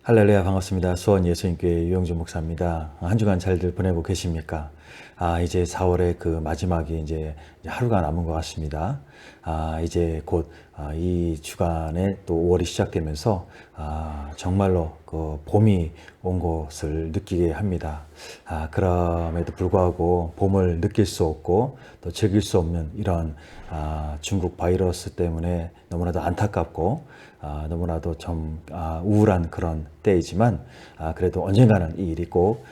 할렐루야, 반갑습니다. 수원 예수님교회 유영준 목사입니다. 한 주간 잘들 보내고 계십니까? 이제 4월의 그 마지막이 이제 하루가 남은 것 같습니다. 이제 곧 이 주간에 또 5월이 시작되면서 정말로 그 봄이 온 것을 느끼게 합니다. 그럼에도 불구하고 봄을 느낄 수 없고 또 즐길 수 없는 이런 중국 바이러스 때문에 너무나도 안타깝고 너무나도 좀 우울한 그런 때이지만 그래도 언젠가는 이 일이 꼭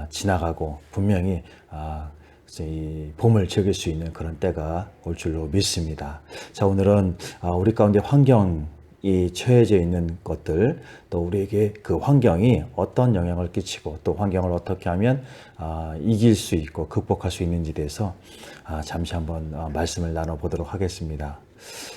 지나가고 분명히 이 봄을 즐길 수 있는 그런 때가 올 줄로 믿습니다. 자, 오늘은 우리 가운데 환경이 처해져 있는 것들, 또 우리에게 그 환경이 어떤 영향을 끼치고 또 환경을 어떻게 하면 이길 수 있고 극복할 수 있는지에 대해서 잠시 한번 말씀을 나눠보도록 하겠습니다.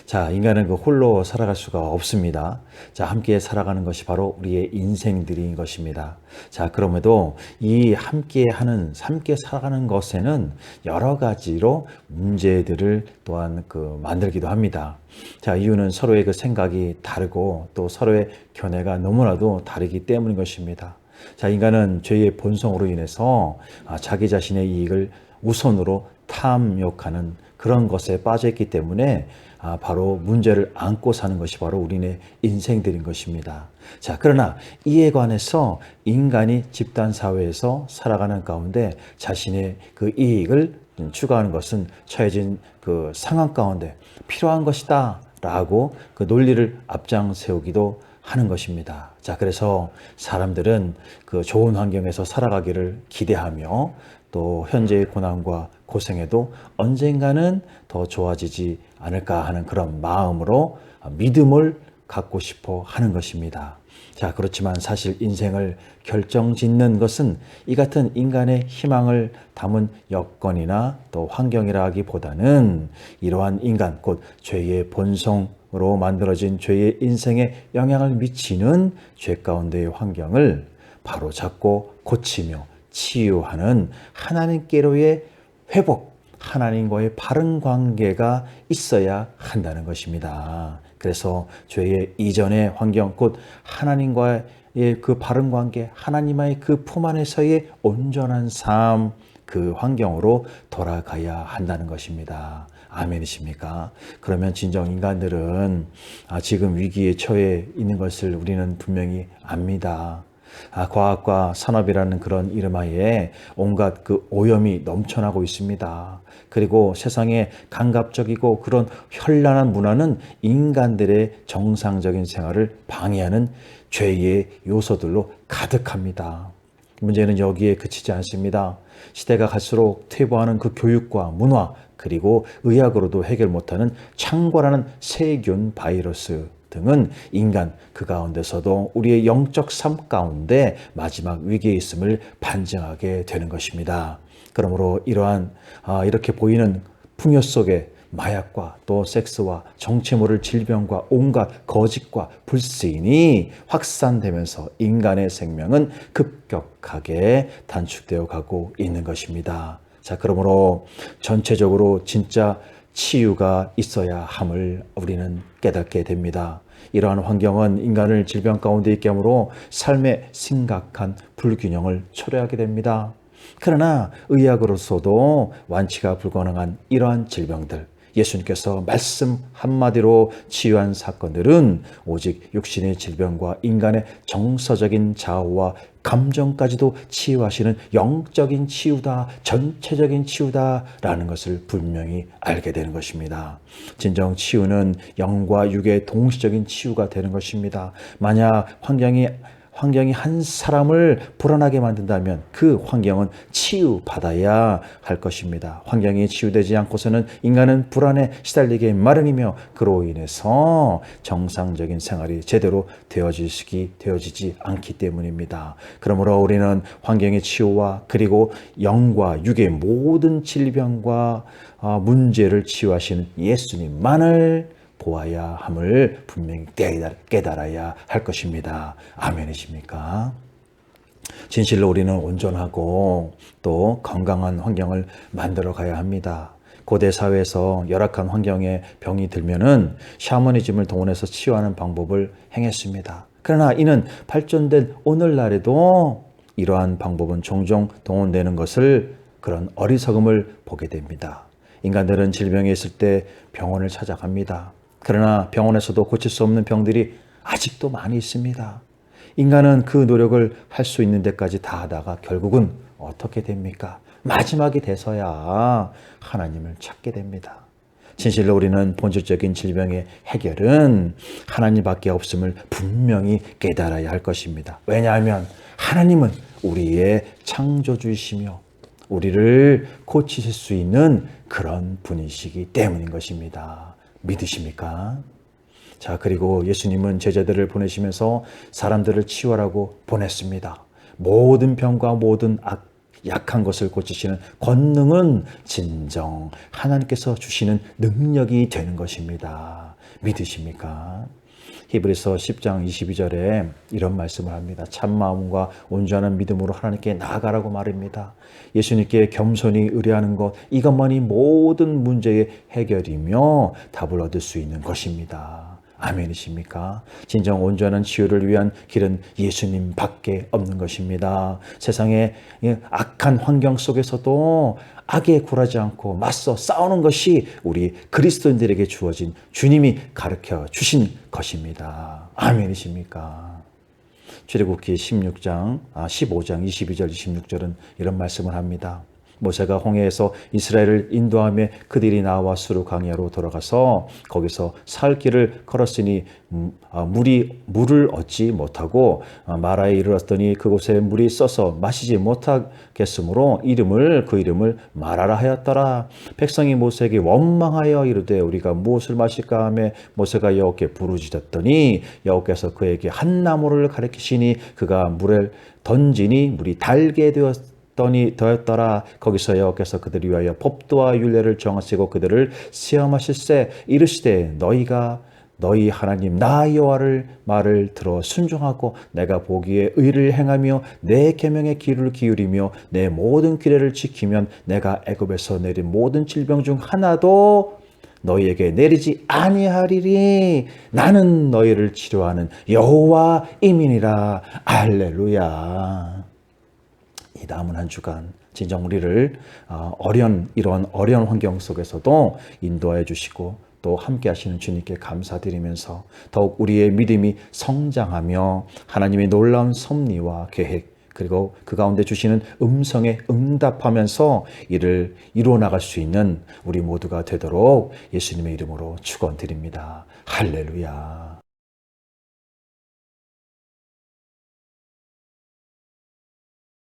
자, 인간은 그 홀로 살아갈 수가 없습니다. 자, 함께 살아가는 것이 바로 우리의 인생들인 것입니다. 자, 그럼에도 이 함께 살아가는 것에는 여러 가지로 문제들을 또한 만들기도 합니다. 자, 이유는 서로의 그 생각이 다르고 또 서로의 견해가 너무나도 다르기 때문인 것입니다. 자, 인간은 죄의 본성으로 인해서 자기 자신의 이익을 우선으로 탐욕하는 그런 것에 빠져있기 때문에 바로 문제를 안고 사는 것이 바로 우리의 인생들인 것입니다. 자, 그러나 이에 관해서 인간이 집단 사회에서 살아가는 가운데 자신의 그 이익을 추구하는 것은 처해진 그 상황 가운데 필요한 것이다 라고 그 논리를 앞장 세우기도 하는 것입니다. 자, 그래서 사람들은 그 좋은 환경에서 살아가기를 기대하며 또 현재의 고난과 고생에도 언젠가는 더 좋아지지 않을까 하는 그런 마음으로 믿음을 갖고 싶어 하는 것입니다. 자, 그렇지만 사실 인생을 결정짓는 것은 이 같은 인간의 희망을 담은 여건이나 또 환경이라 하기보다는 이러한 인간, 곧 죄의 본성으로 만들어진 죄의 인생에 영향을 미치는 죄 가운데의 환경을 바로 잡고 고치며 치유하는 하나님께로의 회복, 하나님과의 바른 관계가 있어야 한다는 것입니다. 그래서 죄의 이전의 환경, 곧 하나님과의 그 바른 관계, 하나님의 그 품 안에서의 온전한 삶, 그 환경으로 돌아가야 한다는 것입니다. 아멘이십니까? 그러면 진정 인간들은 지금 위기에 처해 있는 것을 우리는 분명히 압니다. 과학과 산업이라는 그런 이름하에 온갖 그 오염이 넘쳐나고 있습니다. 그리고 세상에 감각적이고 그런 현란한 문화는 인간들의 정상적인 생활을 방해하는 죄의 요소들로 가득합니다. 문제는 여기에 그치지 않습니다. 시대가 갈수록 퇴보하는 그 교육과 문화, 그리고 의학으로도 해결 못하는 창궐하는 세균 바이러스 등은 인간 그 가운데서도 우리의 영적 삶 가운데 마지막 위기에 있음을 반증하게 되는 것입니다. 그러므로 이렇게 보이는 풍요 속에 마약과 또 섹스와 정체 모를 질병과 온갖 거짓과 불신이 확산되면서 인간의 생명은 급격하게 단축되어 가고 있는 것입니다. 자, 그러므로 전체적으로 진짜 치유가 있어야 함을 우리는 깨닫게 됩니다. 이러한 환경은 인간을 질병 가운데 있게 하므로 삶의 심각한 불균형을 초래하게 됩니다. 그러나 의학으로서도 완치가 불가능한 이러한 질병들, 예수님께서 말씀 한마디로 치유한 사건들은 오직 육신의 질병과 인간의 정서적인 자아와 감정까지도 치유하시는 영적인 치유다, 전체적인 치유다라는 것을 분명히 알게 되는 것입니다. 진정 치유는 영과 육의 동시적인 치유가 되는 것입니다. 만약 환경이 한 사람을 불안하게 만든다면 그 환경은 치유받아야 할 것입니다. 환경이 치유되지 않고서는 인간은 불안에 시달리게 마련이며 그로 인해서 정상적인 생활이 제대로 되어지지 않기 때문입니다. 그러므로 우리는 환경의 치유와 그리고 영과 육의 모든 질병과 문제를 치유하시는 예수님만을 보아야 함을 분명히 깨달아야 할 것입니다. 아멘이십니까? 진실로 우리는 온전하고 또 건강한 환경을 만들어 가야 합니다. 고대 사회에서 열악한 환경에 병이 들면은 샤머니즘을 동원해서 치유하는 방법을 행했습니다. 그러나 이는 발전된 오늘날에도 이러한 방법은 종종 동원되는 것을, 그런 어리석음을 보게 됩니다. 인간들은 질병에 있을 때 병원을 찾아갑니다. 그러나 병원에서도 고칠 수 없는 병들이 아직도 많이 있습니다. 인간은 그 노력을 할 수 있는 데까지 다 하다가 결국은 어떻게 됩니까? 마지막이 돼서야 하나님을 찾게 됩니다. 진실로 우리는 본질적인 질병의 해결은 하나님밖에 없음을 분명히 깨달아야 할 것입니다. 왜냐하면 하나님은 우리의 창조주이시며 우리를 고치실 수 있는 그런 분이시기 때문인 것입니다. 믿으십니까? 자, 그리고 예수님은 제자들을 보내시면서 사람들을 치유하라고 보냈습니다. 모든 병과 모든 약한 것을 고치시는 권능은 진정 하나님께서 주시는 능력이 되는 것입니다. 믿으십니까? 히브리서 10장 22절에 이런 말씀을 합니다. 참마음과 온전한 믿음으로 하나님께 나아가라고 말입니다. 예수님께 겸손히 의뢰하는 것, 이것만이 모든 문제의 해결이며 답을 얻을 수 있는 것입니다. 아멘이십니까? 진정 온전한 치유를 위한 길은 예수님밖에 없는 것입니다. 세상의 악한 환경 속에서도 악에 굴하지 않고 맞서 싸우는 것이 우리 그리스도인들에게 주어진 주님이 가르쳐 주신 것입니다. 아멘이십니까? 출애굽기 15장 22절 26절은 이런 말씀을 합니다. 모세가 홍해에서 이스라엘을 인도하며 그들이 나와 수르 광야로 돌아가서 거기서 사흘 길을 걸었으니 물을 얻지 못하고 마라에 이르렀더니 그곳에 물이 써서 마시지 못하겠으므로 그 이름을 마라라 하였더라. 백성이 모세에게 원망하여 이르되 우리가 무엇을 마실까 하며 모세가 여호와께 부르짖었더니 여호와께서 그에게 한 나무를 가리키시니 그가 물에 던지니 물이 달게 되었더라. 거기서 여호와께서 그들을 위하여 법도와 율례를 정하시고 그들을 시험하실세 이르시되 너희 하나님 나 여호와를 말을 들어 순종하고 내가 보기에 의를 행하며 내 계명에 귀를 기울이며 내 모든 규례를 지키면 내가 애굽에서 내린 모든 질병 중 하나도 너희에게 내리지 아니하리니 나는 너희를 치료하는 여호와임이니라. 할렐루야. 이 남은 한 주간 진정 우리를 이런 어려운 환경 속에서도 인도하여 주시고 또 함께 하시는 주님께 감사드리면서 더욱 우리의 믿음이 성장하며 하나님의 놀라운 섭리와 계획 그리고 그 가운데 주시는 음성에 응답하면서 이를 이루어 나갈 수 있는 우리 모두가 되도록 예수님의 이름으로 축원드립니다. 할렐루야.